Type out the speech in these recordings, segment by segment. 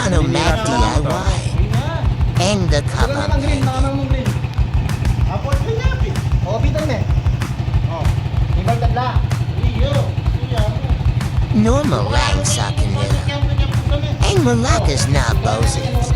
Monomat DIY and the cover. Normal lang sa kanila. Ang malakas na boses.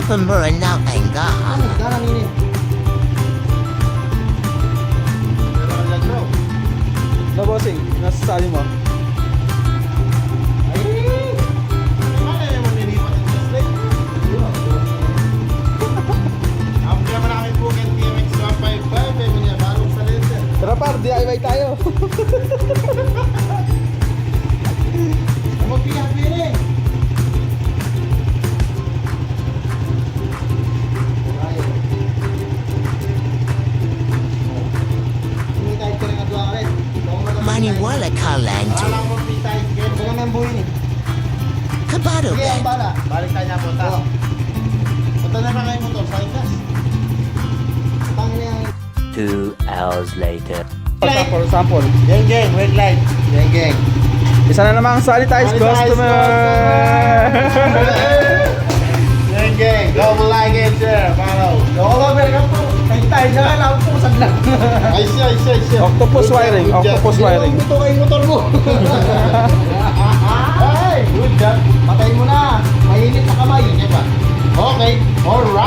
Pemurah na enggahan. Na bossing, nasa sali mo. Tara par, DIY tayo. Maniwala ka lang to. Kabado ka. Balik tayo na punta. Punta na kayo motor, sa ikas. 2 hours later. Sample. Geng, wait light. Geng. Isa na namang sanitize customer. Geng, double like it, sir. Follow. Oo, pero po. Ay, tayo na lang po sa vlog. Ay, siya. Octopus wiring, octopus wiring. Ito kayo motor mo. Ay, good job. Patay mo na. Mainit na kamay. Okay, alright.